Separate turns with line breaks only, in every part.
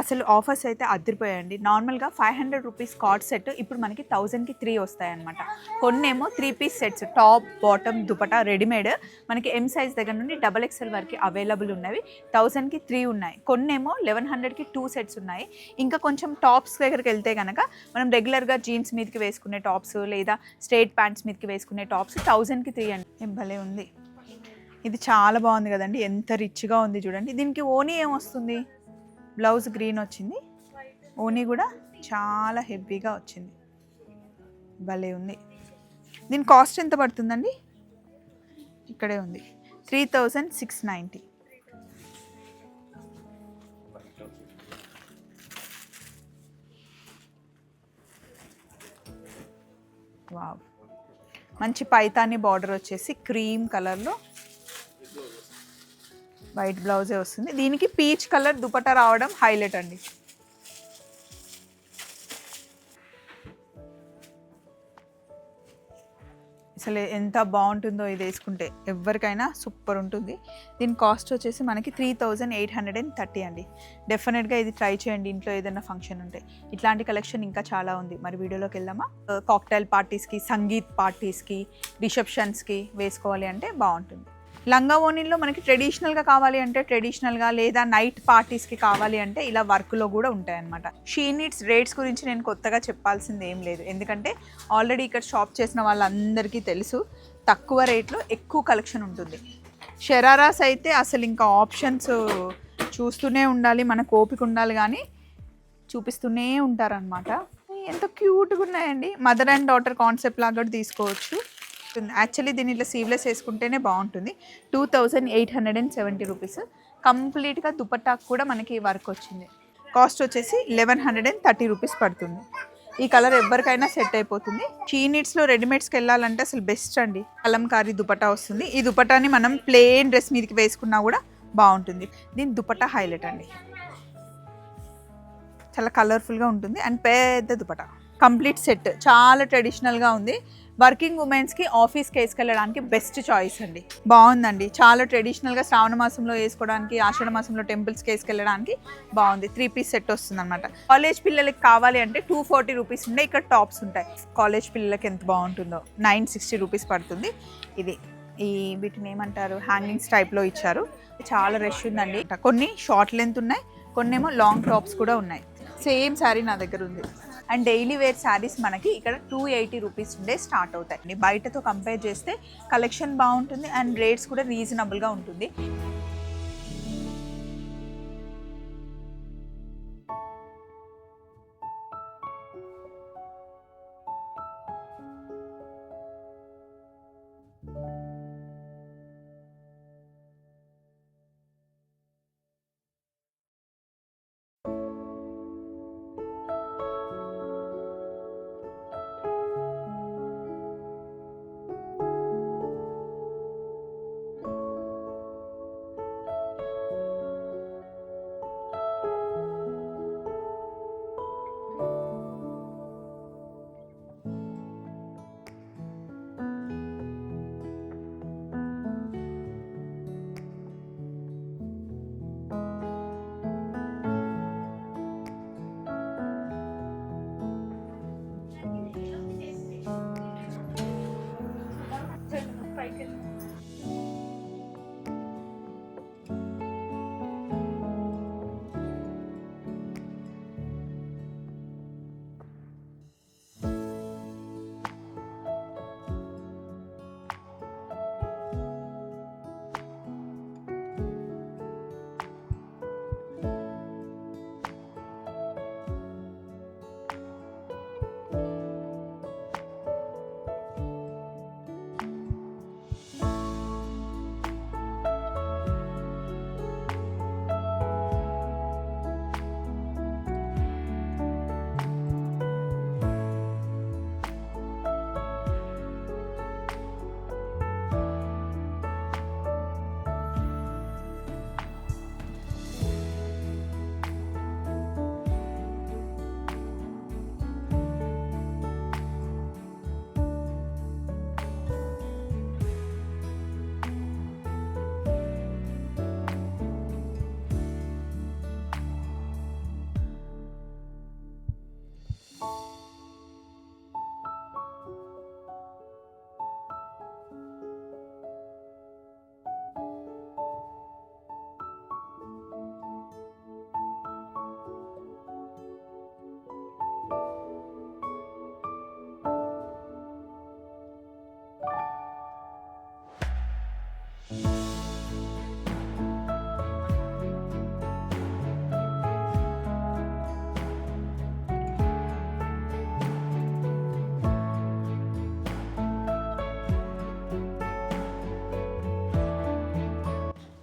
అసలు ఆఫర్స్ అయితే అదిరిపోయాయండి. నార్మల్‌గా 500 రూపీస్ కార్డ్ సెట్ ఇప్పుడు మనకి 1000కి 3 వస్తాయన్నమాట. కొన్నేమో 3 piece sets top, bottom, dupatta readymade మనకి ఎం సైజ్ దగ్గర నుండి డబుల్ ఎక్స్ఎల్ వరకు అవైలబుల్ ఉన్నవి. 1000కి 3 ఉన్నాయి. కొన్నేమో 1100కి 2 సెట్స్ ఉన్నాయి. ఇంకా కొంచెం టాప్స్ దగ్గరికి వెళ్తే గనక మనం రెగ్యులర్‌గా జీన్స్ మీదకి వేసుకునే టాప్స్ లేదా స్ట్రెయిట్ ప్యాంట్స్ మీదకి వేసుకునే టాప్స్ 1000కి 3 అండి. ఏం భలే ఉంది. ఇది చాలా బాగుంది కదండి. ఎంత రిచ్‌గా ఉంది చూడండి. దీనికి ఓనీ ఏమొస్తుంది? బ్లౌజ్ గ్రీన్ వచ్చింది. ఓనీ కూడా చాలా హెవీగా వచ్చింది. భలే ఉంది. దీని కాస్ట్ ఎంత పడుతుందండి? ఇక్కడే ఉంది 3690. వావ్, మంచి పైతాని బార్డర్ వచ్చేసి క్రీమ్ కలర్లో వైట్ బ్లౌజే వస్తుంది. దీనికి పీచ్ కలర్ దుపట్టా రావడం హైలైట్ అండి. అసలు ఎంత బాగుంటుందో ఇది వేసుకుంటే, ఎవరికైనా సూపర్ ఉంటుంది. దీని కాస్ట్ వచ్చేసి మనకి 3830 అండి. డెఫినెట్గా ఇది ట్రై చేయండి ఇంట్లో ఏదైనా ఫంక్షన్ ఉంటే. ఇట్లాంటి కలెక్షన్ ఇంకా చాలా ఉంది. మరి వీడియోలోకి వెళ్దామా? కాక్టైల్ పార్టీస్కి, సంగీత్ పార్టీస్కి, రిసెప్షన్స్కి వేసుకోవాలి అంటే బాగుంటుంది. లంగా ఓణీల్లో మనకి ట్రెడిషనల్గా కావాలి అంటే ట్రెడిషనల్గా, లేదా నైట్ పార్టీస్కి కావాలి అంటే ఇలా వర్క్లో కూడా ఉంటాయన్నమాట. షీ నీడ్స్ రేట్స్ గురించి నేను కొత్తగా చెప్పాల్సింది ఏం లేదు, ఎందుకంటే ఆల్రెడీ ఇక్కడ షాప్ చేసిన వాళ్ళందరికీ తెలుసు. తక్కువ రేట్లో ఎక్కువ కలెక్షన్ ఉంటుంది. షరారాస్ అయితే అసలు ఇంకా ఆప్షన్స్ చూస్తూనే ఉండాలి, మనకు ఓపిక ఉండాలి, కానీ చూపిస్తూనే ఉంటారనమాట. ఎంత క్యూట్గా ఉన్నాయండి. మదర్ అండ్ డాటర్ కాన్సెప్ట్ లాగా కూడా తీసుకోవచ్చు. యాక్చువల్లీ దీని ఇట్లా సీవ్లెస్ వేసుకుంటేనే బాగుంటుంది. 2870 రూపీస్. కంప్లీట్గా దుపట్టాకు కూడా మనకి వర్క్ వచ్చింది. కాస్ట్ వచ్చేసి 1130 రూపీస్ పడుతుంది. ఈ కలర్ ఎవరికైనా సెట్ అయిపోతుంది. షీ నీడ్స్లో రెడీమేడ్స్కి వెళ్ళాలంటే అసలు బెస్ట్ అండి. కలంకారీ దుపట్టా వస్తుంది. ఈ దుపట్టాని మనం ప్లెయిన్ డ్రెస్ మీదకి వేసుకున్నా కూడా బాగుంటుంది. దీని దుపట్టా హైలైట్ అండి. చాలా కలర్ఫుల్గా ఉంటుంది అండ్ పెద్ద దుపట్టా. కంప్లీట్ సెట్ చాలా ట్రెడిషనల్గా ఉంది. వర్కింగ్ ఉమెన్స్కి ఆఫీస్కి వేసుకెళ్ళడానికి బెస్ట్ చాయిస్ అండి. బాగుందండి. చాలా ట్రెడిషనల్గా శ్రావణ మాసంలో వేసుకోవడానికి, ఆషాఢ మాసంలో టెంపుల్స్కి వేసుకెళ్ళడానికి బాగుంది. 3 పీస్ సెట్ వస్తుంది అనమాట. కాలేజ్ పిల్లలకి కావాలి అంటే 240 రూపీస్ ఉండే ఇక్కడ టాప్స్ ఉంటాయి. కాలేజ్ పిల్లలకి ఎంత బాగుంటుందో. 960 రూపీస్ పడుతుంది. ఇది వీటిని ఏమంటారు, హ్యాంగింగ్స్ టైప్లో ఇచ్చారు. చాలా రష్ ఉందండి. కొన్ని షార్ట్ లెంత్ ఉన్నాయి, కొన్నేమో లాంగ్ టాప్స్ కూడా ఉన్నాయి. సేమ్ శారీ నా దగ్గర ఉంది. అండ్ డైలీ వేర్ శారీస్ మనకి ఇక్కడ 280 రూపీస్ ఉండే స్టార్ట్ అవుతాయి. బయటతో కంపేర్ చేస్తే కలెక్షన్ బాగుంటుంది అండ్ రేట్స్ కూడా రీజనబుల్గా ఉంటుంది.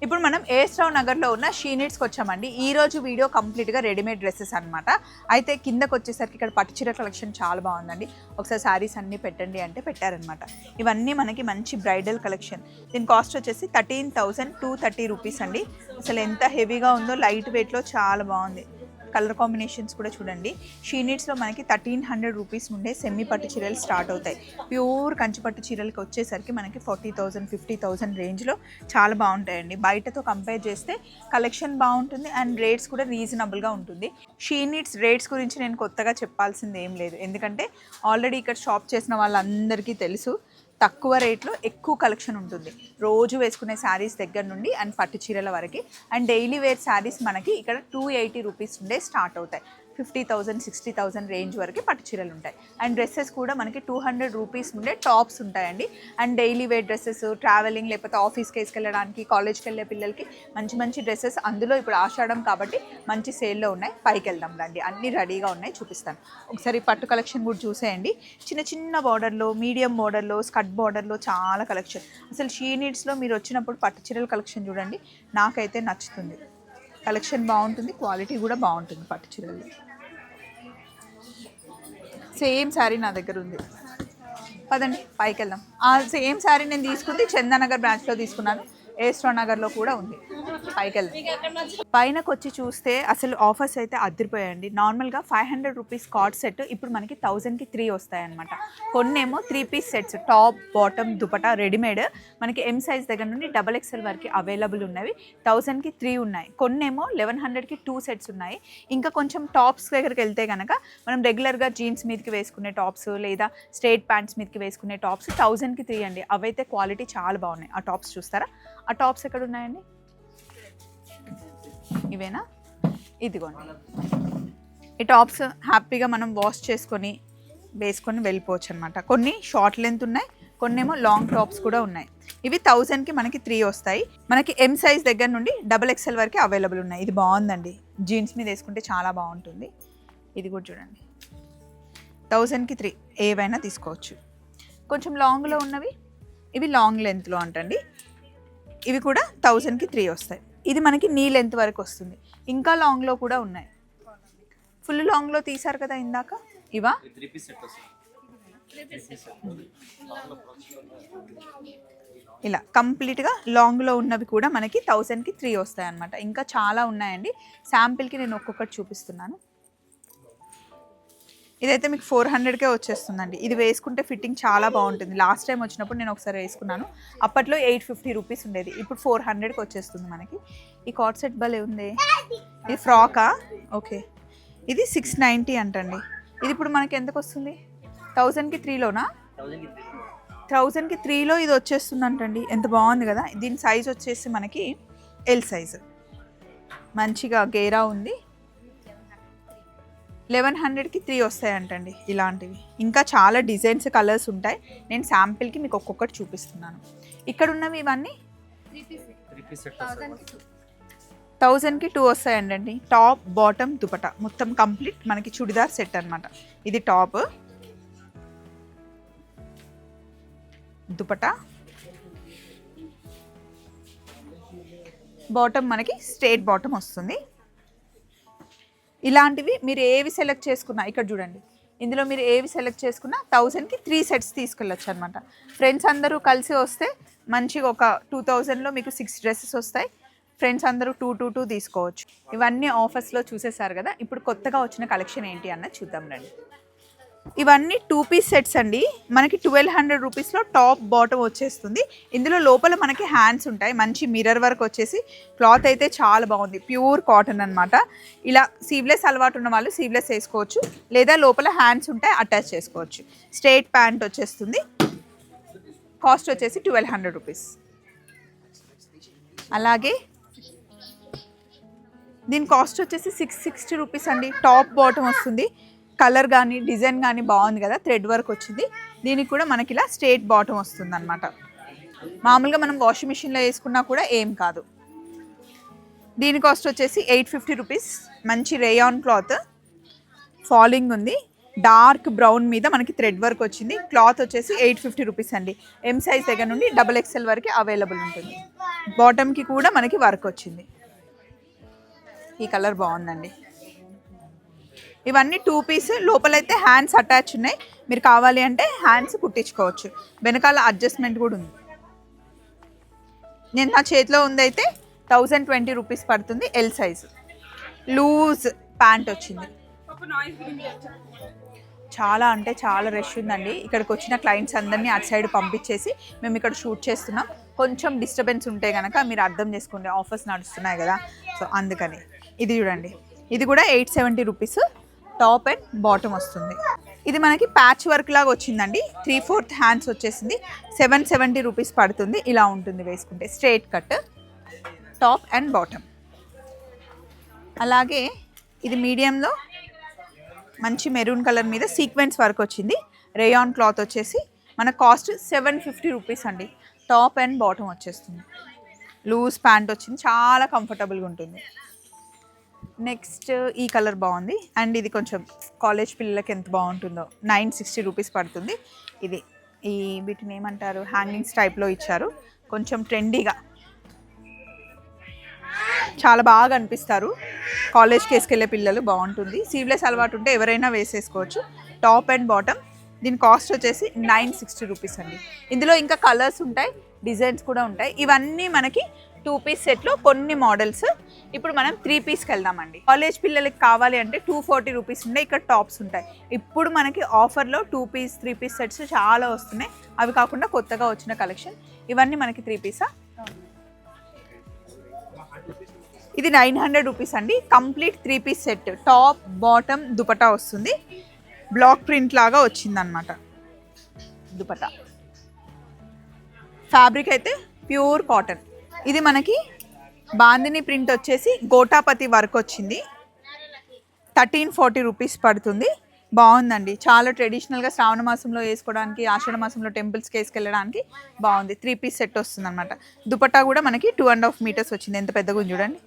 ఇప్పుడు మనం ఏస్ట్రావ్ నగర్లో ఉన్న షీనిట్స్కి వచ్చామండి. ఈరోజు వీడియో కంప్లీట్గా రెడీమేడ్ డ్రెస్సెస్ అనమాట. అయితే కిందకు వచ్చేసరికి ఇక్కడ పట్టుచీర కలెక్షన్ చాలా బాగుందండి. ఒకసారి శారీస్ అన్నీ పెట్టండి అంటే పెట్టారనమాట. ఇవన్నీ మనకి మంచి బ్రైడల్ కలెక్షన్. దీని కాస్ట్ వచ్చేసి 13,230 రూపీస్ అండి. అసలు ఎంత హెవీగా ఉందో, లైట్ వెయిట్లో చాలా బాగుంది. కలర్ కాంబినేషన్స్ కూడా చూడండి. షీనిట్స్లో మనకి 1300 రూపీస్ నుండే సెమీ పట్టు చీరలు స్టార్ట్ అవుతాయి. ప్యూర్ కంచి పట్టు చీరలకి వచ్చేసరికి మనకి 40,000 50,000 రేంజ్లో చాలా బాగుంటాయండి. బయటతో కంపేర్ చేస్తే కలెక్షన్ బాగుంటుంది అండ్ రేట్స్ కూడా రీజనబుల్గా ఉంటుంది. షీనిట్స్ రేట్స్ గురించి నేను కొత్తగా చెప్పాల్సింది ఏం లేదు, ఎందుకంటే ఆల్రెడీ ఇక్కడ షాప్ చేసిన వాళ్ళందరికీ తెలుసు. తక్కువ రేట్లో ఎక్కువ కలెక్షన్ ఉంటుంది. రోజు వేసుకునే శారీస్ దగ్గర నుండి అండ్ పట్టు చీరల వరకు అండ్ డైలీ వేర్ శారీస్ మనకి ఇక్కడ 280 రూపీస్ నుండే స్టార్ట్ అవుతాయి. 50,000 60,000 రేంజ్ వరకు పట్టు చీరలు ఉంటాయి. అండ్ డ్రెస్సెస్ కూడా మనకి 200 రూపీస్ నుండే టాప్స్ ఉంటాయండి. And daily wear dresses, travelling లేకపోతే ఆఫీస్కి వేసుకెళ్ళడానికి, కాలేజ్కి వెళ్ళే పిల్లలకి మంచి మంచి డ్రెస్సెస్. అందులో ఇప్పుడు ఆషాఢం కాబట్టి మంచి సేల్లో ఉన్నాయి. పైకి వెళ్దాం రండి, అన్నీ రెడీగా ఉన్నాయి, చూపిస్తాను. ఒకసారి పట్టు కలెక్షన్ కూడా చూసేయండి. చిన్న చిన్న బార్డర్లో, మీడియం బార్డర్లో, స్కర్ట్ బార్డర్లో చాలా కలెక్షన్. అసలు షీనిట్స్లో మీరు వచ్చినప్పుడు పట్టు చీరల కలెక్షన్ చూడండి, నాకైతే నచ్చుతుంది. కలెక్షన్ బాగుంటుంది, క్వాలిటీ కూడా బాగుంటుంది. పట్టు చీరలు సేమ్ శారీ నా దగ్గర ఉంది, పదండి పైకి వెళ్దాం. ఆ సేమ్ శారీ నేను తీసుకుంది చందానగర్ బ్రాంచ్లో తీసుకున్నాను, ఏస్ట్రావ్ నగర్లో కూడా ఉంది. పైకి వెళ్దాం. పైనకు వచ్చి చూస్తే అసలు ఆఫర్స్ అయితే అదిరిపోయాయండి. నార్మల్గా 500 రూపీస్ కార్డ్ సెట్ ఇప్పుడు మనకి 1000కి 3 వస్తాయన్నమాట. కొన్నేమో 3 piece sets, top bottom dupatta readymade మనకి ఎం సైజ్ దగ్గర నుండి XXL వరకు అవైలబుల్ ఉన్నవి. 1000కి 3 ఉన్నాయి. కొన్నేమో 1100కి 2 సెట్స్ ఉన్నాయి. ఇంకా కొంచెం టాప్స్ దగ్గరికి వెళ్తే కనుక మనం రెగ్యులర్గా జీన్స్ మీదకి వేసుకునే టాప్స్ లేదా స్ట్రైట్ ప్యాంట్స్ మీదకి వేసుకునే టాప్స్ 1000కి 3 అండి. అవైతే క్వాలిటీ చాలా బాగున్నాయి. ఆ టాప్స్ చూస్తారా? ఆ టాప్స్ ఎక్కడ ఉన్నాయండి? ఇవేనా? ఇదిగోండి. ఈ టాప్స్ హ్యాపీగా మనం వాష్ చేసుకొని వేసుకొని వెళ్ళిపోవచ్చు అనమాట. కొన్ని షార్ట్ లెంత్ ఉన్నాయి, కొన్నేమో లాంగ్ టాప్స్ కూడా ఉన్నాయి. ఇవి 1000కి మనకి 3 వస్తాయి. మనకి ఎం సైజ్ దగ్గర నుండి XXL వరకు అవైలబుల్ ఉన్నాయి. ఇది బాగుందండి, జీన్స్ మీద వేసుకుంటే చాలా బాగుంటుంది. ఇది కూడా చూడండి, 1000కి 3 ఏవైనా తీసుకోవచ్చు. కొంచెం లాంగ్లో ఉన్నవి ఇవి లాంగ్ లెంత్లో అంటండి. ఇవి కూడా 1000కి 3 వస్తాయి. ఇది మనకి నీ లెంత్ వరకు వస్తుంది. ఇంకా లాంగ్లో కూడా ఉన్నాయి. ఫుల్ లాంగ్లో తీసారు కదా ఇందాక, ఇవా? ఇలా కంప్లీట్గా లాంగ్లో ఉన్నవి కూడా మనకి 1000కి 3 వస్తాయి అన్నమాట. ఇంకా చాలా ఉన్నాయండి. శాంపిల్కి నేను ఒక్కొక్కటి చూపిస్తున్నాను. ఇదైతే మీకు 400కే వచ్చేస్తుందండి. ఇది వేసుకుంటే ఫిట్టింగ్ చాలా బాగుంటుంది. లాస్ట్ టైం వచ్చినప్పుడు నేను ఒకసారి వేసుకున్నాను, అప్పట్లో 850 రూపీస్ ఉండేది, ఇప్పుడు 400కి వచ్చేస్తుంది మనకి. ఈ కార్డ్ సెట్ భలే ఉంది. ఇది ఫ్రాకా? ఓకే. ఇది 690 అంటండి. ఇది ఇప్పుడు మనకి ఎంతకు వస్తుంది? 1000కి 3లోనా? 1000కి 3లో ఇది వచ్చేస్తుంది అంటండి. ఎంత బాగుంది కదా. దీని సైజ్ వచ్చేసి మనకి ఎల్ సైజు, మంచిగా గేరా ఉంది. 1100కి 3 వస్తాయంటండి ఇలాంటివి. ఇంకా చాలా డిజైన్స్, కలర్స్ ఉంటాయి. నేను శాంపిల్కి మీకు ఒక్కొక్కటి చూపిస్తున్నాను. ఇక్కడ ఉన్నవి ఇవన్నీ 1000కి 2 వస్తాయండి. టాప్ బాటమ్ దుపటా మొత్తం కంప్లీట్ మనకి చుడిదార్ సెట్ అనమాట. ఇది టాప్, దుపటా, బాటమ్ మనకి స్ట్రైట్ బాటమ్ వస్తుంది. ఇలాంటివి మీరు ఏవి సెలెక్ట్ చేసుకున్నా ఇక్కడ చూడండి, ఇందులో మీరు ఏవి సెలెక్ట్ చేసుకున్నా 1000కి 3 సెట్స్ తీసుకెళ్ళొచ్చు అనమాట. ఫ్రెండ్స్ అందరూ కలిసి వస్తే మంచిగా ఒక 2000లో మీకు 6 డ్రెస్సెస్ వస్తాయి. ఫ్రెండ్స్ అందరూ 2 తీసుకోవచ్చు. ఇవన్నీ ఆఫర్స్లో చూసేసారు కదా. ఇప్పుడు కొత్తగా వచ్చిన కలెక్షన్ ఏంటి అన్నది చూద్దాం రండి. ఇవన్నీ 2 పీస్ సెట్స్ అండి. మనకి 1200 రూపీస్లో టాప్ బాటమ్ వచ్చేస్తుంది. ఇందులో లోపల మనకి హ్యాండ్స్ ఉంటాయి. మంచి మిర్రర్ వర్క్ వచ్చేసి క్లాత్ అయితే చాలా బాగుంది. ప్యూర్ కాటన్ అనమాట. ఇలా సీవ్లెస్ అలవాటు ఉన్న వాళ్ళు సీవ్లెస్ వేసుకోవచ్చు, లేదా లోపల హ్యాండ్స్ ఉంటాయి అటాచ్ చేసుకోవచ్చు. స్ట్రైట్ ప్యాంట్ వచ్చేస్తుంది. కాస్ట్ వచ్చేసి 1200 రూపీస్. అలాగే దీని కాస్ట్ వచ్చేసి 660 రూపీస్ అండి. టాప్ బాటమ్ వస్తుంది. కలర్ కానీ డిజైన్ కానీ బాగుంది కదా, థ్రెడ్ వర్క్ వచ్చింది. దీనికి కూడా మనకి ఇలా స్ట్రైట్ బాటమ్ వస్తుంది అనమాట. మామూలుగా మనం వాషింగ్ మిషన్లో వేసుకున్నా కూడా ఏం కాదు. దీని కాస్ట్ వచ్చేసి 850 రూపీస్. మంచి రేయాన్ క్లాత్, ఫాలింగ్ ఉంది. డార్క్ బ్రౌన్ మీద మనకి థ్రెడ్ వర్క్ వచ్చింది. క్లాత్ వచ్చేసి 850 రూపీస్ అండి. ఎం సైజ్ దగ్గర నుండి XXL వరకు అవైలబుల్ ఉంటుంది. బాటమ్కి కూడా మనకి వర్క్ వచ్చింది. ఈ కలర్ బాగుందండి. ఇవన్నీ 2 పీస్, లోపలైతే హ్యాండ్స్ అటాచ్ ఉన్నాయి. మీరు కావాలి అంటే హ్యాండ్స్ కుట్టించుకోవచ్చు. వెనకాల అడ్జస్ట్మెంట్ కూడా ఉంది. నేను నా చేతిలో ఉందైతే 1020 రూపీస్ పడుతుంది. ఎల్ సైజు లూజ్ ప్యాంట్ వచ్చింది. చాలా అంటే చాలా రష్ ఉందండి. ఇక్కడికి వచ్చిన క్లయింట్స్ అందరినీ అటు సైడ్ పంపించేసి మేము ఇక్కడ షూట్ చేస్తున్నాం. కొంచెం డిస్టర్బెన్స్ ఉంటే కనుక మీరు అర్థం చేసుకోండి, ఆఫర్స్ నడుస్తున్నాయి కదా, సో అందుకని. ఇది చూడండి, ఇది కూడా 870 రూపీస్ టాప్ అండ్ బాటమ్ వస్తుంది. ఇది మనకి ప్యాచ్ వర్క్ లాగా వచ్చిందండి. 3/4 హ్యాండ్స్ వచ్చేసింది. 770 రూపీస్ పడుతుంది. ఇలా ఉంటుంది వేసుకుంటే, straight cut top and bottom. అలాగే ఇది మీడియంలో మంచి మెరూన్ కలర్ మీద సీక్వెన్స్ వర్క్ వచ్చింది. రేయాన్ క్లాత్ వచ్చేసి మన కాస్ట్ 750 రూపీస్ అండి. టాప్ అండ్ బాటమ్ వచ్చేస్తుంది. లూజ్ ప్యాంట్ వచ్చింది, చాలా కంఫర్టబుల్గా ఉంటుంది. నెక్స్ట్ ఈ కలర్ బాగుంది అండ్ ఇది కొంచెం కాలేజ్ పిల్లలకి ఎంత బాగుంటుందో. 960 రూపీస్ పడుతుంది. ఇది వీటిని ఏమంటారు, హ్యాంగింగ్స్ టైప్లో ఇచ్చారు. కొంచెం ట్రెండీగా చాలా బాగా అనిపిస్తారు కాలేజ్కి వేసుకెళ్ళే పిల్లలు. బాగుంటుంది. సీవ్లెస్ అలవాటు ఉంటే ఎవరైనా వేసేసుకోవచ్చు. Top and bottom. దీని కాస్ట్ వచ్చేసి 960 రూపీస్ అండి. ఇందులో ఇంకా కలర్స్ ఉంటాయి, డిజైన్స్ కూడా ఉంటాయి. ఇవన్నీ మనకి 2 పీస్ సెట్లో కొన్ని మోడల్స్. ఇప్పుడు మనం 3 పీస్కి వెళ్దామండి. కాలేజ్ పిల్లలకి కావాలి అంటే 240 రూపీస్ ఉంటాయి. ఇక్కడ టాప్స్ ఉంటాయి. ఇప్పుడు మనకి ఆఫర్లో 2 పీస్ 3 పీస్ సెట్స్ చాలా వస్తున్నాయి. అవి కాకుండా కొత్తగా వచ్చిన కలెక్షన్. ఇవన్నీ మనకి 3 పీసా. ఇది 900 రూపీస్ అండి. Complete 3 piece set, top bottom dupatta వస్తుంది. బ్లాక్ ప్రింట్ లాగా వచ్చిందనమాట దుపట్టా. ఫ్యాబ్రిక్ అయితే ప్యూర్ కాటన్. ఇది మనకి బాందిని ప్రింట్ వచ్చేసి గోటాపతి వర్క్ వచ్చింది. 1340 రూపీస్ పడుతుంది. బాగుందండి. చాలా ట్రెడిషనల్గా శ్రావణ మాసంలో వేసుకోవడానికి, ఆషాఢ మాసంలో టెంపుల్స్కి వేసుకెళ్ళడానికి బాగుంది. 3 పీస్ సెట్ వస్తుంది అనమాట. దుపట్టా కూడా మనకి 2.5 మీటర్స్ వచ్చింది. ఎంత పెద్దగా ఉంది చూడండి.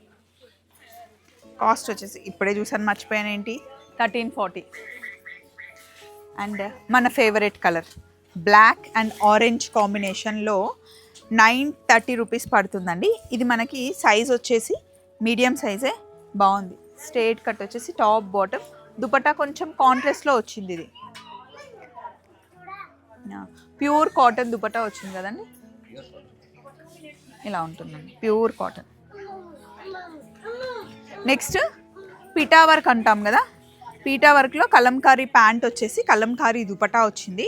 కాస్ట్ వచ్చేసి ఇప్పుడే చూసాను, మర్చిపోయాను ఏంటి, 1340. అండ్ మన favourite colour black and orange కాంబినేషన్లో 930 రూపీస్ పడుతుందండి. ఇది మనకి సైజ్ వచ్చేసి మీడియం సైజే. బాగుంది. స్ట్రైట్ కట్ వచ్చేసి టాప్ బాటమ్. దుపట్టా కొంచెం కాంట్రాస్ట్లో వచ్చింది. ఇది ప్యూర్ కాటన్ దుపట్టా వచ్చింది కదండి. ఇలా ఉంటుందండి, pure cotton. Next PETA work అంటాం కదా. పీటా వర్క్లో కలంకారీ ప్యాంట్ వచ్చేసి కలంకారీ దుపట్టా వచ్చింది.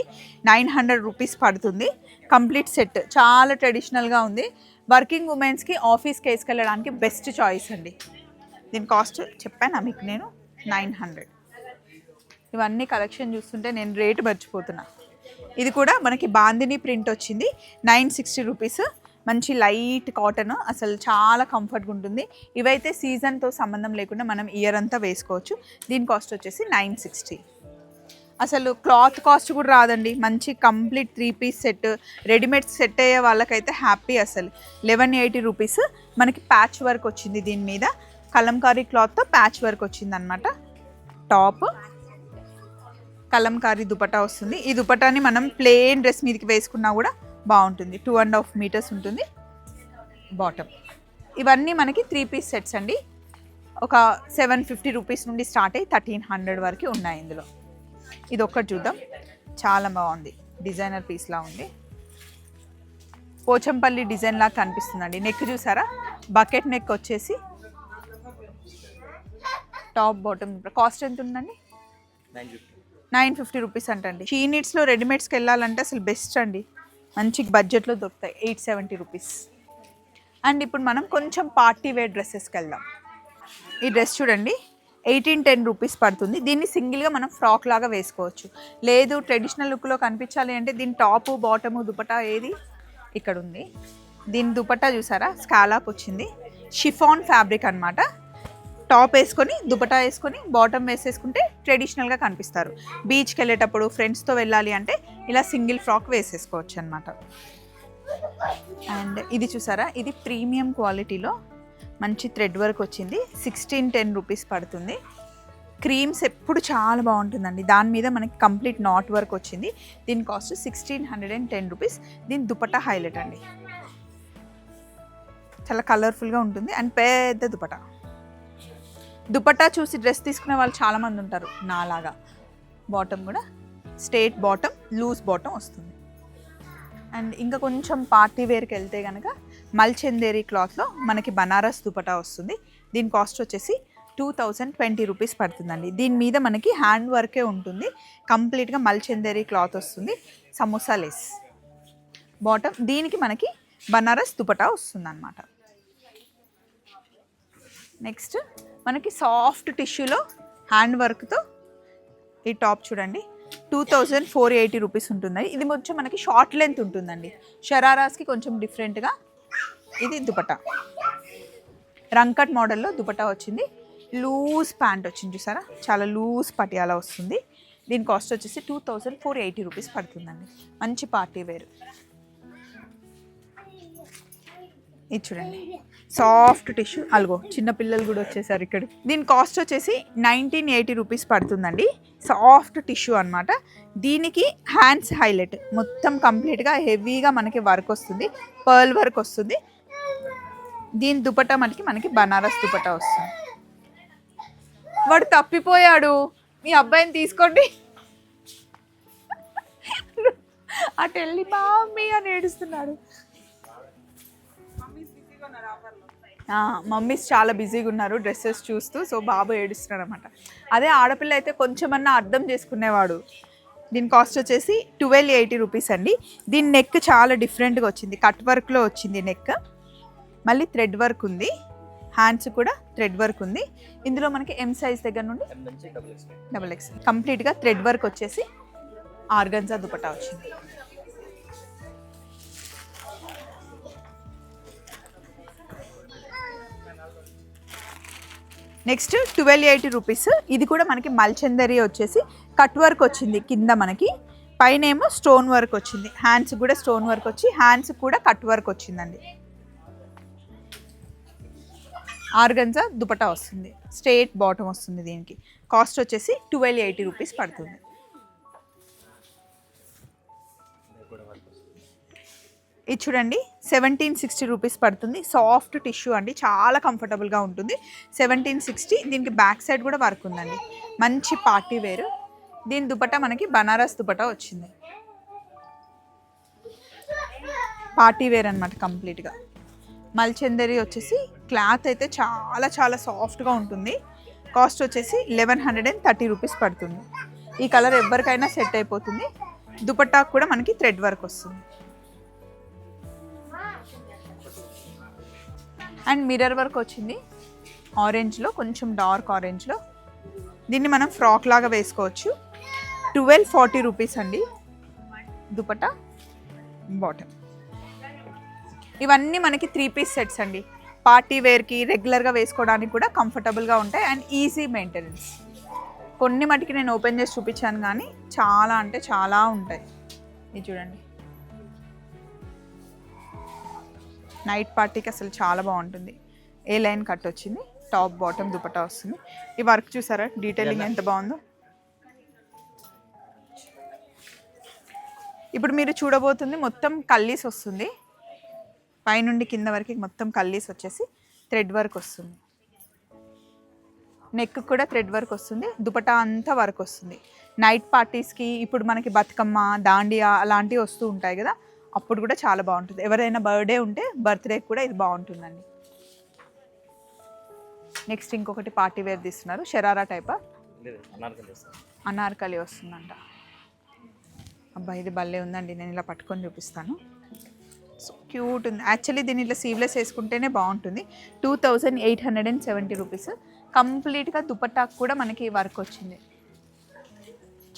900 రూపీస్ పడుతుంది. Complete set. చాలా ట్రెడిషనల్గా ఉంది. వర్కింగ్ ఉమెన్స్కి ఆఫీస్కి వేసుకెళ్ళడానికి బెస్ట్ చాయిస్ అండి. దీని కాస్ట్ చెప్పానా మీకు నేను, 900. ఇవన్నీ కలెక్షన్ చూస్తుంటే నేను రేటు మర్చిపోతున్నా. ఇది కూడా మనకి బాందిని ప్రింట్ వచ్చింది. 960 రూపీస్. మంచి లైట్ కాటన్, అసలు చాలా కంఫర్ట్గా ఉంటుంది. ఇవైతే సీజన్తో సంబంధం లేకుండా మనం ఇయర్ అంతా వేసుకోవచ్చు. దీని కాస్ట్ వచ్చేసి 960. అసలు క్లాత్ కాస్ట్ కూడా రాదండి. మంచి complete 3 piece set, readymade set అయ్యే వాళ్ళకైతే హ్యాపీ. అసలు 1180 రూపీస్. మనకి ప్యాచ్ వర్క్ వచ్చింది. దీని మీద కలంకారీ క్లాత్తో ప్యాచ్ వర్క్ వచ్చింది అనమాట. టాప్ కలంకారీ దుపట్టా వస్తుంది. ఈ దుపట్టాని మనం ప్లెయిన్ డ్రెస్ మీదకి వేసుకున్నా కూడా బాగుంటుంది. 2.5 మీటర్స్ ఉంటుంది బాటమ్. ఇవన్నీ మనకి 3 పీస్ సెట్స్ అండి. ఒక 750 రూపీస్ నుండి స్టార్ట్ అయ్యి 1300 వరకు ఉన్నాయి ఇందులో. ఇది ఒక్కటి చూద్దాం. చాలా బాగుంది. డిజైనర్ పీస్లా ఉంది. పోచంపల్లి డిజైన్ లాగా కనిపిస్తుందండి. నెక్ చూసారా, బకెట్ నెక్ వచ్చేసి టాప్ బాటమ్. కాస్ట్ ఎంత ఉందండి? 950 రూపీస్ అంటండి. షీ నీడ్స్లో రెడీమేడ్స్కి వెళ్ళాలంటే అసలు బెస్ట్ అండి. మంచి బడ్జెట్లో దొరుకుతాయి. 870 రూపీస్. అండ్ ఇప్పుడు మనం కొంచెం పార్టీ వేర్ డ్రెస్సెస్కి వెళ్దాం. ఈ డ్రెస్ చూడండి, 1810 రూపీస్ పడుతుంది. దీన్ని సింగిల్గా మనం ఫ్రాక్ లాగా వేసుకోవచ్చు. లేదు ట్రెడిషనల్ లుక్లో కనిపించాలి అంటే దీని టాపు బాటము దుపట్టా ఏది ఇక్కడ ఉంది. దీని దుపట్టా చూసారా, స్కాలాప్ వచ్చింది. షిఫాన్ ఫ్యాబ్రిక్ అనమాట. టాప్ వేసుకొని దుపట్టా వేసుకొని బాటమ్ వేసేసుకుంటే ట్రెడిషనల్గా కనిపిస్తారు. బీచ్కి వెళ్ళేటప్పుడు ఫ్రెండ్స్తో వెళ్ళాలి అంటే ఇలా సింగిల్ ఫ్రాక్ వేసేసుకోవచ్చు అనమాట. అండ్ ఇది చూసారా, ఇది ప్రీమియం క్వాలిటీలో మంచి థ్రెడ్ వర్క్ వచ్చింది. 1610 రూపీస్ పడుతుంది. క్రీమ్స్ ఎప్పుడు చాలా బాగుంటుందండి. దాని మీద మనకి కంప్లీట్ నాట్ వర్క్ వచ్చింది. దీని కాస్ట్ 1610 రూపీస్. దీని దుపట్టా హైలైట్ అండి, చాలా కలర్ఫుల్గా ఉంటుంది అండ్ పెద్ద దుపట్టా చూసి డ్రెస్ తీసుకునే వాళ్ళు చాలామంది ఉంటారు నాలాగా. బాటమ్ కూడా స్ట్రేట్ బాటమ్, లూజ్ బాటమ్ వస్తుంది. అండ్ ఇంకా కొంచెం పార్టీ వేర్కి వెళ్తే కనుక మల్చందేరి క్లాత్లో మనకి బనారస్ దుపట్టా వస్తుంది. దీని కాస్ట్ వచ్చేసి 2020 రూపీస్ పడుతుందండి. దీని మీద మనకి హ్యాండ్ వర్కే ఉంటుంది, కంప్లీట్గా మల్చందేరి క్లాత్ వస్తుంది, సమోసా లేస్ బాటమ్. దీనికి మనకి బనారస్ దుపట్టా వస్తుంది అన్నమాట. నెక్స్ట్ మనకి సాఫ్ట్ టిష్యూలో హ్యాండ్ వర్క్తో ఈ టాప్ చూడండి, 2480 రూపీస్ ఉంటుందండి. ఇది కొంచెం మనకి షార్ట్ లెంత్ ఉంటుందండి, షరారాస్కి కొంచెం డిఫరెంట్గా. ఇది దుపట్టా రంకట్ మోడల్లో దుపట్టా వచ్చింది. లూజ్ ప్యాంట్ వచ్చింది చూసారా, చాలా లూజ్ పటియాలా వస్తుంది. దీని కాస్ట్ వచ్చేసి 2480 రూపీస్ పడుతుందండి. మంచి పార్టీ వేర్. ఇది చూడండి సాఫ్ట్ టిష్యూ, అల్గో చిన్నపిల్లలు కూడా వచ్చేసారు ఇక్కడ. దీని కాస్ట్ వచ్చేసి 1980 రూపీస్ పడుతుందండి. సాఫ్ట్ టిష్యూ అనమాట. దీనికి హ్యాండ్స్ హైలైట్, మొత్తం కంప్లీట్గా హెవీగా మనకి వర్క్ వస్తుంది, పర్ల్ వర్క్ వస్తుంది. దీని దుపట్టా మనకి బనారస్ దుపట్టా వస్తుంది. వాడు తప్పిపోయాడు, మీ అబ్బాయిని తీసుకోండి. అటు వెళ్ళి మమ్మీ అని ఏడుస్తున్నాడు. మమ్మీస్ చాలా బిజీగా ఉన్నారు డ్రెస్సెస్ చూస్తూ, సో బాబు ఏడుస్తున్నాడు అనమాట. అదే ఆడపిల్ల అయితే కొంచెమన్నా అర్థం చేసుకునేవాడు. దీని కాస్ట్ వచ్చేసి 1280 రూపీస్ అండి. దీని నెక్ చాలా డిఫరెంట్గా వచ్చింది, కట్ వర్క్లో వచ్చింది నెక్, మళ్ళీ థ్రెడ్ వర్క్ ఉంది, హ్యాండ్స్ కూడా థ్రెడ్ వర్క్ ఉంది. ఇందులో మనకి ఎం సైజ్ దగ్గర నుండి XXL కంప్లీట్గా థ్రెడ్ వర్క్ వచ్చేసి ఆర్గన్జా దుపట్టా వచ్చింది. Next 1280 rupees. ఇది కూడా మనకి మల్చందరి వచ్చేసి కట్ వర్క్ వచ్చింది కింద, మనకి పైన ఏమో స్టోన్ వర్క్ వచ్చింది, హ్యాండ్స్ కూడా స్టోన్ వర్క్ వచ్చి హ్యాండ్స్ కూడా కట్ వర్క్ వచ్చిందండి. ఆర్గన్జా దుపట్టా వస్తుంది, స్ట్రేట్ బాటమ్ వస్తుంది. దీనికి కాస్ట్ వచ్చేసి 1280 రూపీస్ పడుతుంది. ఇది చూడండి 1760 రూపీస్ పడుతుంది. సాఫ్ట్ టిష్యూ అండి, చాలా కంఫర్టబుల్గా ఉంటుంది. 1760. దీనికి బ్యాక్ సైడ్ కూడా వర్క్ ఉందండి, మంచి పార్టీ వేరు. దీని దుపట్టా మనకి బనారస్ దుపట్టా వచ్చింది, పార్టీ వేర్ అనమాట కంప్లీట్గా. మల్చందరి వచ్చేసి క్లాత్ అయితే చాలా చాలా సాఫ్ట్గా ఉంటుంది. కాస్ట్ వచ్చేసి 1130 రూపీస్ పడుతుంది. ఈ కలర్ ఎవరికైనా సెట్ అయిపోతుంది. దుపట్టా కూడా మనకి థ్రెడ్ వర్క్ వస్తుంది అండ్ మిర్రర్ వర్క్ వచ్చింది ఆరెంజ్లో, కొంచెం డార్క్ ఆరెంజ్లో. దీన్ని మనం ఫ్రాక్ లాగా వేసుకోవచ్చు. 1240 రూపీస్ అండి దుపట్టా బాటమ్. ఇవన్నీ మనకి 3 పీస్ సెట్స్ అండి. పార్టీ వేర్కి రెగ్యులర్గా వేసుకోవడానికి కూడా కంఫర్టబుల్గా ఉంటాయి అండ్ ఈజీ మెయింటెనెన్స్. కొన్ని మటుకి నేను ఓపెన్ చేసి చూపించాను, కానీ చాలా అంటే చాలా ఉంటాయి. ఇది చూడండి, నైట్ పార్టీకి అసలు చాలా బాగుంటుంది. ఏ లైన్ కట్ వచ్చింది, టాప్ బాటమ్ దుపట్టా వస్తుంది. ఈ వర్క్ చూసారా, డీటెయిలింగ్ ఎంత బాగుందో. ఇప్పుడు మీరు చూడబోతుంది మొత్తం కల్లీస్ వస్తుంది, పైనుండి కింద వరకు మొత్తం కల్లీస్ వచ్చేసి థ్రెడ్ వర్క్ వస్తుంది. నెక్ కూడా థ్రెడ్ వర్క్ వస్తుంది, దుపట్టా అంతా వర్క్ వస్తుంది. నైట్ పార్టీస్కి, ఇప్పుడు మనకి బతుకమ్మ, దాండియా అలాంటివి వస్తూ ఉంటాయి కదా, అప్పుడు కూడా చాలా బాగుంటుంది. ఎవరైనా బర్త్డే ఉంటే బర్త్డేకి కూడా ఇది బాగుంటుందండి. నెక్స్ట్ ఇంకొకటి పార్టీ వేర్ తీస్తున్నారు, షరారా టైపా, అనార్కలి వస్తుందంట. అబ్బా ఇది భలే ఉందండి, నేను ఇలా పట్టుకొని చూపిస్తాను. సో క్యూట్ ఉంది. యాక్చువల్లీ దీన్ని ఇట్లా సీవ్లెస్ వేసుకుంటేనే బాగుంటుంది. 2870 రూపీస్. కంప్లీట్గా దుపట్టాకు కూడా మనకి వర్క్ వచ్చింది.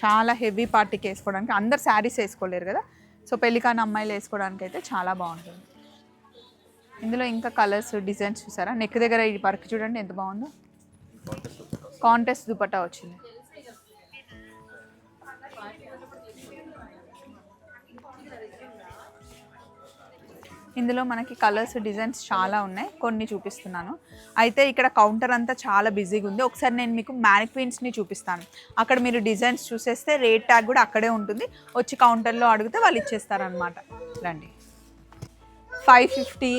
చాలా హెవీ పార్టీకి వేసుకోవడానికి, అందరు శారీస్ వేసుకోలేరు కదా, సో పెళ్ళికాని అమ్మాయిలు వేసుకోవడానికి అయితే చాలా బాగుంటుంది. ఇందులో ఇంకా కలర్స్, డిజైన్స్ చూసారా. నెక్ దగ్గర ఈ వర్క్ చూడండి ఎంత బాగుందో. కాంటెస్ట్ దుపట్టా వచ్చింది. ఇందులో మనకి కలర్స్ డిజైన్స్ చాలా ఉన్నాయి, కొన్ని చూపిస్తున్నాను. అయితే ఇక్కడ కౌంటర్ అంతా చాలా బిజీగా ఉంది. ఒకసారి నేను మీకు మ్యానిక్విన్స్ని చూపిస్తాను. అక్కడ మీరు డిజైన్స్ చూసేస్తే రేట్ ట్యాగ్ కూడా అక్కడే ఉంటుంది. వచ్చి కౌంటర్లో అడిగితే వాళ్ళు ఇచ్చేస్తారనమాట. రండి. 550,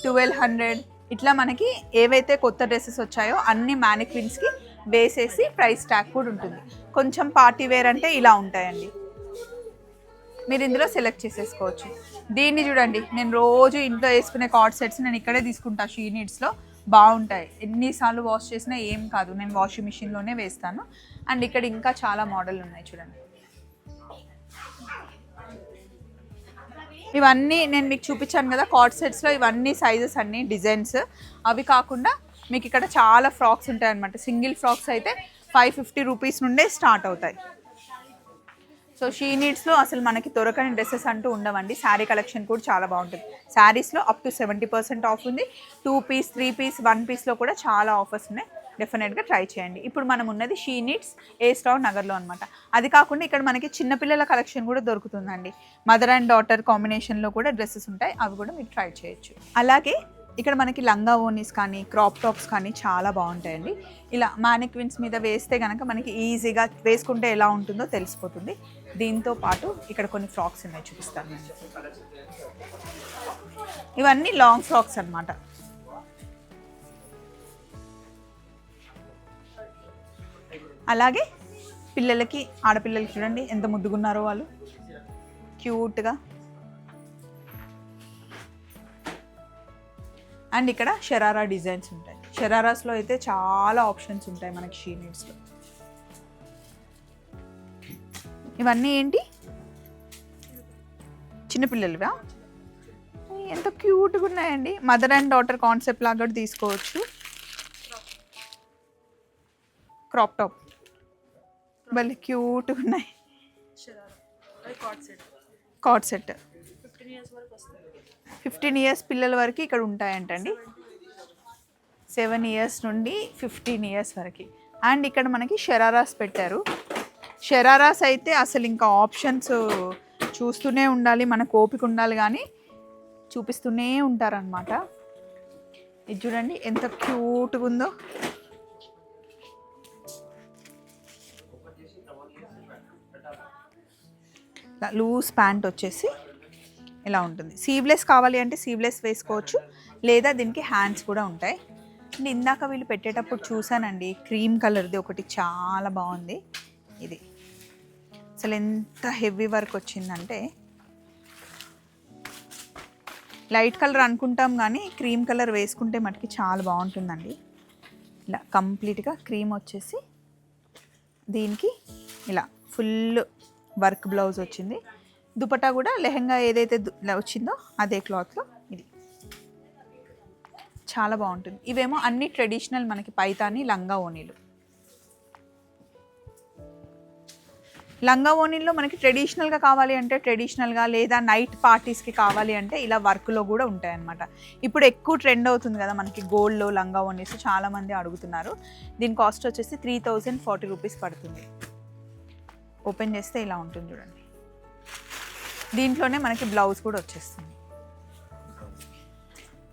1200 ఇట్లా మనకి ఏవైతే కొత్త డ్రెస్సెస్ వచ్చాయో అన్ని మ్యానిక్విన్స్కి వేసేసి ప్రైస్ ట్యాగ్ కూడా ఉంటుంది. కొంచెం పార్టీ వేర్ అంటే ఇలా ఉంటాయండి. మీరు ఇందులో సెలెక్ట్ చేసేసుకోవచ్చు. దీన్ని చూడండి, నేను రోజు ఇంట్లో వేసుకునే కార్డ్ సెట్స్ నేను ఇక్కడే తీసుకుంటా. షీ నీడ్స్లో బాగుంటాయి. ఎన్నిసార్లు వాష్ చేసినా ఏం కాదు. నేను వాషింగ్ మిషన్లోనే వేస్తాను. అండ్ ఇక్కడ ఇంకా చాలా మోడల్ ఉన్నాయి చూడండి. ఇవన్నీ నేను మీకు చూపించాను కదా కార్డ్ సెట్స్లో, ఇవన్నీ సైజెస్ అన్నీ డిజైన్స్. అవి కాకుండా మీకు ఇక్కడ చాలా ఫ్రాక్స్ ఉంటాయి అన్నమాట. సింగిల్ ఫ్రాక్స్ అయితే 550 రూపీస్ నుండే స్టార్ట్ అవుతాయి. సో షీ నీడ్స్లో అసలు మనకి దొరకని డ్రెస్సెస్ అంటూ ఉండవండి. శారీ కలెక్షన్ కూడా చాలా బాగుంటుంది. శారీస్లో అప్ టు 70% ఆఫ్ ఉంది. 2 పీస్, 3 పీస్, 1 పీస్లో కూడా చాలా ఆఫర్స్ ఉన్నాయి. డెఫినెట్గా ట్రై చేయండి. ఇప్పుడు మనం ఉన్నది షీ నీడ్స్ ఏ స్టోర్ నగర్లో అనమాట. అది కాకుండా ఇక్కడ మనకి చిన్నపిల్లల కలెక్షన్ కూడా దొరుకుతుందండి. మదర్ అండ్ డాటర్ కాంబినేషన్లో కూడా డ్రెస్సెస్ ఉంటాయి. అవి కూడా మీరు ట్రై చేయొచ్చు. అలాగే ఇక్కడ మనకి లంగా ఓనీస్ కానీ క్రాప్ టాప్స్ కానీ చాలా బాగుంటాయండి. ఇలా మ్యానిక్విన్స్ మీద వేస్తే కనుక మనకి ఈజీగా వేసుకుంటే ఎలా ఉంటుందో తెలిసిపోతుంది. దీంతో పాటు ఇక్కడ కొన్ని ఫ్రాక్స్ ఉన్నాయి, చూపిస్తాను నేను. ఇవన్నీ లాంగ్ ఫ్రాక్స్ అన్నమాట. అలాగే పిల్లలకి, ఆడపిల్లలకి చూడండి ఎంత ముద్దుగున్నారో వాళ్ళు, క్యూట్గా. అండ్ ఇక్కడ షరారా డిజైన్స్ ఉంటాయి. షరారాస్లో అయితే చాలా ఆప్షన్స్ ఉంటాయి మనకి షీ నీడ్స్లో. ఇవన్నీ ఏంటి, చిన్నపిల్లలుగా ఎంత క్యూట్గా ఉన్నాయండి. మదర్ అండ్ డాటర్ కాన్సెప్ట్ లాగా కూడా తీసుకోవచ్చు. క్రాప్ టాప్ భలే క్యూట్గా ఉన్నాయి. కార్డ్ సెట్ 15 ఇయర్స్ పిల్లల వరకు ఇక్కడ ఉంటాయంటండి. 7 ఇయర్స్ నుండి 15 ఇయర్స్ వరకు. అండ్ ఇక్కడ మనకి షరారాస్ పెట్టారు. షరారాస్ అయితే అసలు ఇంకా ఆప్షన్స్ చూస్తూనే ఉండాలి, మనకు ఓపిక ఉండాలి, కానీ చూపిస్తూనే ఉంటారనమాట. ఇది చూడండి ఎంత క్యూట్గా ఉందో. లూజ్ ప్యాంట్ వచ్చేసి ఇలా ఉంటుంది. సీవ్లెస్ కావాలి అంటే సీవ్లెస్ వేసుకోవచ్చు, లేదా దీనికి హ్యాండ్స్ కూడా ఉంటాయి. అండ్ ఇందాక వీళ్ళు పెట్టేటప్పుడు చూసానండి, క్రీమ్ కలర్ది ఒకటి చాలా బాగుంది. ఇది అసలు ఎంత హెవీ వర్క్ వచ్చిందంటే, లైట్ కలర్ అనుకుంటాం కానీ క్రీమ్ కలర్ వేసుకుంటే మటుకి చాలా బాగుంటుందండి. ఇలా కంప్లీట్గా క్రీమ్ వచ్చేసి దీనికి ఇలా ఫుల్ వర్క్ బ్లౌజ్ వచ్చింది. దుపట్టా కూడా లెహంగా ఏదైతే వచ్చిందో అదే క్లాత్లో ఇది చాలా బాగుంటుంది. ఇవేమో అన్ని ట్రెడిషనల్ మనకి పైతాని లంగా ఓనీలు. లంగా ఓనీల్లో మనకి ట్రెడిషనల్గా కావాలి అంటే ట్రెడిషనల్గా, లేదా నైట్ పార్టీస్కి కావాలి అంటే ఇలా వర్క్లో కూడా ఉంటాయన్నమాట. ఇప్పుడు ఎక్కువ ట్రెండ్ అవుతుంది కదా మనకి గోల్డ్లో లంగా ఓనీస్, చాలామంది అడుగుతున్నారు. దీని కాస్ట్ వచ్చేసి 3040 రూపీస్ పడుతుంది. ఓపెన్ చేస్తే ఇలా ఉంటుంది చూడండి. దీంట్లోనే మనకి బ్లౌజ్ కూడా వచ్చేస్తుంది.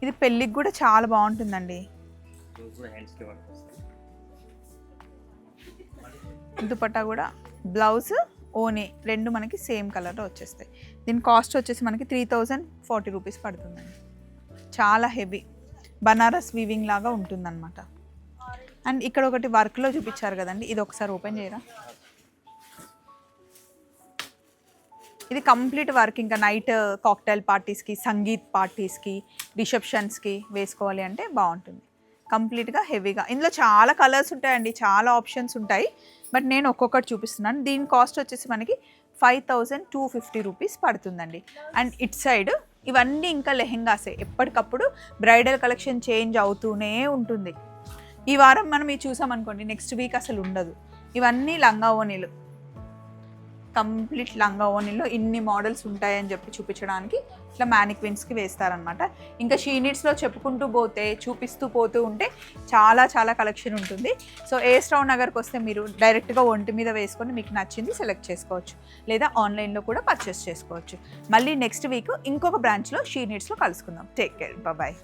ఇది పెళ్ళికి కూడా చాలా బాగుంటుందండి. దుపట్టా కూడా, బ్లౌజ్, ఓనీ రెండు మనకి సేమ్ కలర్లో వచ్చేస్తాయి. దీని కాస్ట్ వచ్చేసి మనకి 3040 రూపీస్ పడుతుందండి. చాలా హెవీ బనారస్ వీవింగ్ లాగా ఉంటుందన్నమాట. అండ్ ఇక్కడ ఒకటి వర్క్లో చూపించారు కదండి, ఇది ఒకసారి ఓపెన్ చేయరా. ఇది కంప్లీట్ వర్క్. ఇంకా నైట్ కాక్టైల్ పార్టీస్కి, సంగీత్ పార్టీస్కి, రిసెప్షన్స్కి వేసుకోవాలి అంటే బాగుంటుంది. కంప్లీట్గా హెవీగా. ఇందులో చాలా కలర్స్ ఉంటాయండి, చాలా ఆప్షన్స్ ఉంటాయి. బట్ నేను ఒక్కొక్కటి చూపిస్తున్నాను. దీని కాస్ట్ వచ్చేసి మనకి 5250 రూపీస్ పడుతుందండి. అండ్ ఇట్ సైడ్ ఇవన్నీ ఇంకా లెహెంగాసే. ఎప్పటికప్పుడు బ్రైడల్ కలెక్షన్ చేంజ్ అవుతూనే ఉంటుంది. ఈ వారం మనం ఇది చూసామనుకోండి, నెక్స్ట్ వీక్ అసలు ఉండదు. ఇవన్నీ లంగా ఓనీలు. కంప్లీట్ లంగా ఓణిలో ఇన్ని మోడల్స్ ఉంటాయని చెప్పి చూపించడానికి ఇట్లా మ్యానిక్విన్స్కి వేస్తారనమాట. ఇంకా షీ నీడ్స్లో చెప్పుకుంటూ పోతే చూపిస్తూ పోతూ ఉంటే చాలా చాలా కలెక్షన్ ఉంటుంది. సో ఏఎస్ రావు నగర్కి వస్తే మీరు డైరెక్ట్గా ఒంటి మీద వేసుకొని మీకు నచ్చింది సెలెక్ట్ చేసుకోవచ్చు, లేదా ఆన్లైన్లో కూడా పర్చేస్ చేసుకోవచ్చు. మళ్ళీ నెక్స్ట్ వీక్ ఇంకొక బ్రాంచ్లో షీ నీడ్స్లో కలుసుకుందాం. Take care, bye.